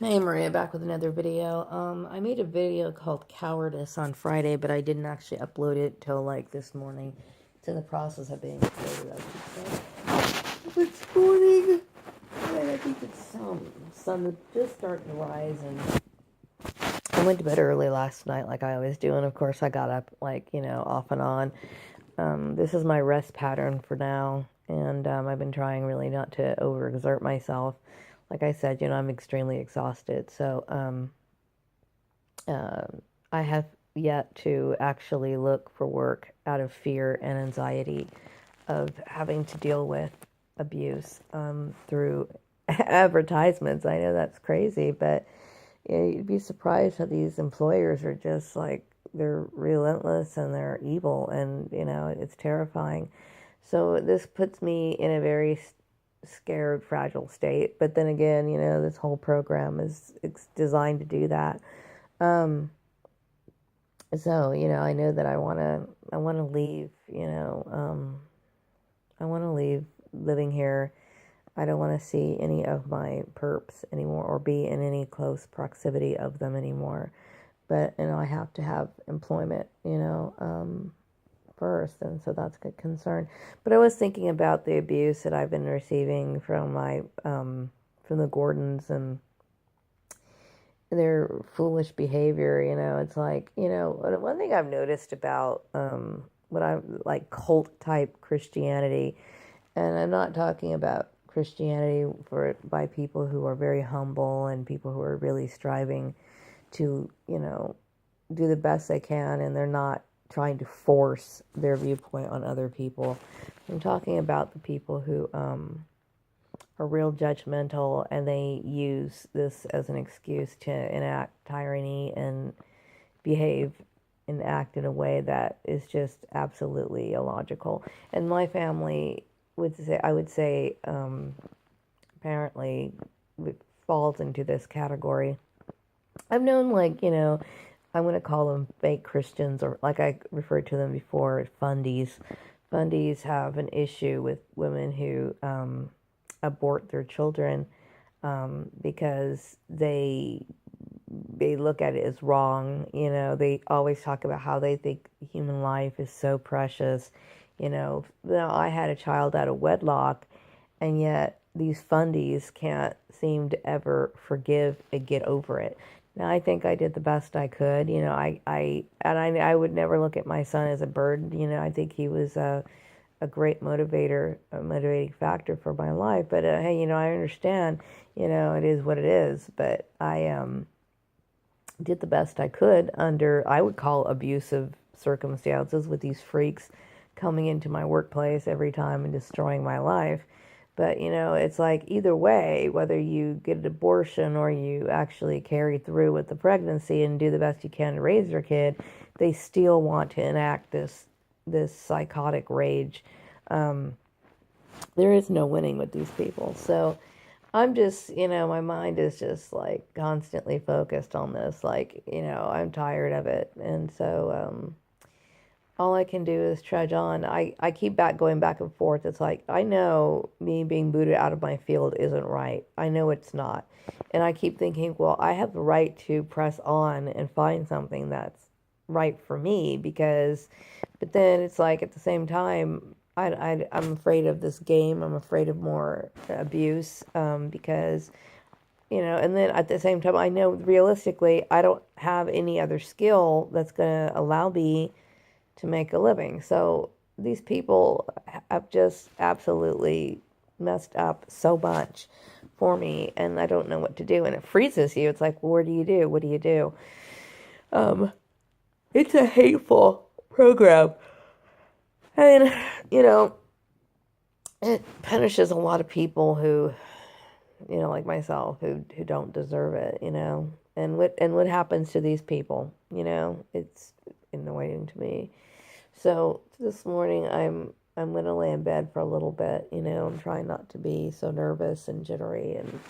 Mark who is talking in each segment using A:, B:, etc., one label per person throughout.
A: Hey Maria, back with another video. I made a video called Cowardice on Friday, but I didn't actually upload it till like this morning. It's in the process of being uploaded, I should say. This morning, and I think it's sun just starting to rise, and I went to bed early last night, like I always do, and of course I got up like off and on. This is my rest pattern for now, and I've been trying really not to overexert myself. Like I said, I'm extremely exhausted, so uh, I have yet to actually look for work out of fear and anxiety of having to deal with abuse through advertisements. I know that's crazy, but you'd be surprised how these employers are just like, they're relentless and they're evil, and it's terrifying. So this puts me in a very scared, fragile state. But then again, this whole program is it's designed to do that. Um, so I know that I want to leave. I want to leave living here. I don't want to see any of my perps anymore or be in any close proximity of them anymore. But I have to have employment, first, and so that's a concern. But I was thinking about the abuse that I've been receiving from my from the Gordons and their foolish behavior. It's like, one thing I've noticed about what I like cult type Christianity, and I'm not talking about Christianity for by people who are very humble and people who are really striving to, do the best they can, and they're not trying to force their viewpoint on other people. I'm talking about the people who are real judgmental, and they use this as an excuse to enact tyranny and behave and act in a way that is just absolutely illogical. And my family I would say, apparently falls into this category. I've known, like, I'm going to call them fake Christians, or like I referred to them before, fundies. Fundies have an issue with women who abort their children because they look at it as wrong. They always talk about how they think human life is so precious. Now I had a child out of wedlock, and yet these fundies can't seem to ever forgive and get over it. Now I think I did the best I could. I would never look at my son as a burden. I think he was a great motivator, a motivating factor for my life. But hey, I understand. It is what it is. But I did the best I could under, I would call, abusive circumstances, with these freaks coming into my workplace every time and destroying my life. But it's like, either way, whether you get an abortion or you actually carry through with the pregnancy and do the best you can to raise your kid, they still want to enact this psychotic rage. Um, there is no winning with these people. So I'm just, my mind is just like constantly focused on this. Like, I'm tired of it. And so all I can do is trudge on. I keep going back and forth. It's like, I know me being booted out of my field isn't right. I know it's not. And I keep thinking, well, I have the right to press on and find something that's right for me, because, but then it's like, at the same time, I'm afraid of this game. I'm afraid of more abuse, because, and then at the same time, I know realistically, I don't have any other skill that's going to allow me to make a living. So these people have just absolutely messed up so much for me, and I don't know what to do. And it freezes you. It's like, well, what do you do? What do you do? Um, it's a hateful program. And, you know, it punishes a lot of people who, like myself, who don't deserve it, And what happens to these people, it's annoying to me. So this morning I'm gonna lay in bed for a little bit, I'm trying not to be so nervous and jittery, and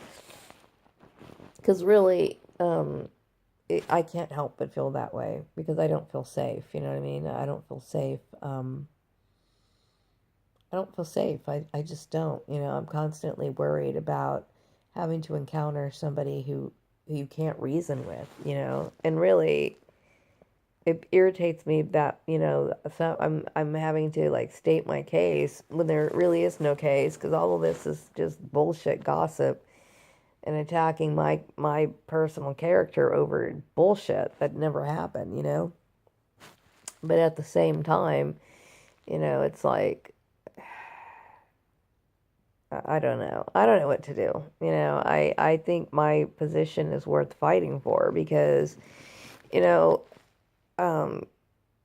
A: because really, I can't help but feel that way, because I don't feel safe. You know what I mean? I don't feel safe. I don't feel safe. I just don't. I'm constantly worried about having to encounter somebody who you can't reason with, you know. And really, it irritates me that, you know, so I'm having to like state my case when there really is no case, because all of this is just bullshit gossip and attacking my personal character over bullshit that never happened, you know. But at the same time, you know, it's like, I don't know. I don't know what to do. You know, I think my position is worth fighting for because, you know, um,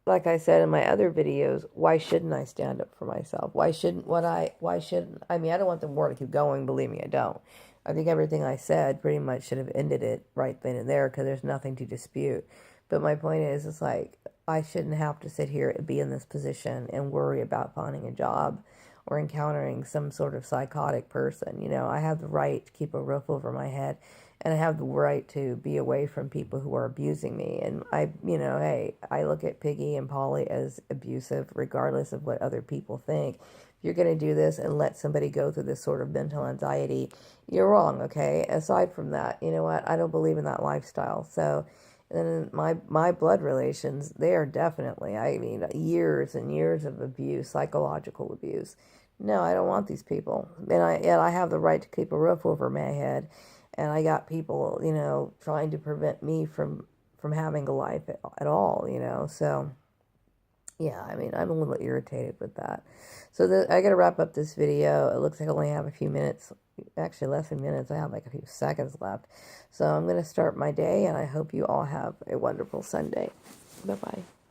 A: like I said in my other videos, why shouldn't I stand up for myself? Why shouldn't, I mean, I don't want the war to keep going. Believe me, I don't. I think everything I said pretty much should have ended it right then and there because there's nothing to dispute. But my point is, it's like, I shouldn't have to sit here and be in this position and worry about finding a job or encountering some sort of psychotic person. You know, I have the right to keep a roof over my head, and I have the right to be away from people who are abusing me. And I, you know, hey, I look at Piggy and Polly as abusive regardless of what other people think. If you're going to do this and let somebody go through this sort of mental anxiety, you're wrong, okay? Aside from that, you know what? I don't believe in that lifestyle. So, and my blood relations, they are definitely, I mean, years and years of abuse, psychological abuse. No, I don't want these people. And I have the right to keep a roof over my head. And I got people, you know, trying to prevent me from having a life at all, you know. So, yeah, I mean, I'm a little irritated with that. So I got to wrap up this video. It looks like I only have a few minutes, actually less than minutes. I have like a few seconds left. So I'm going to start my day, and I hope you all have a wonderful Sunday. Bye-bye.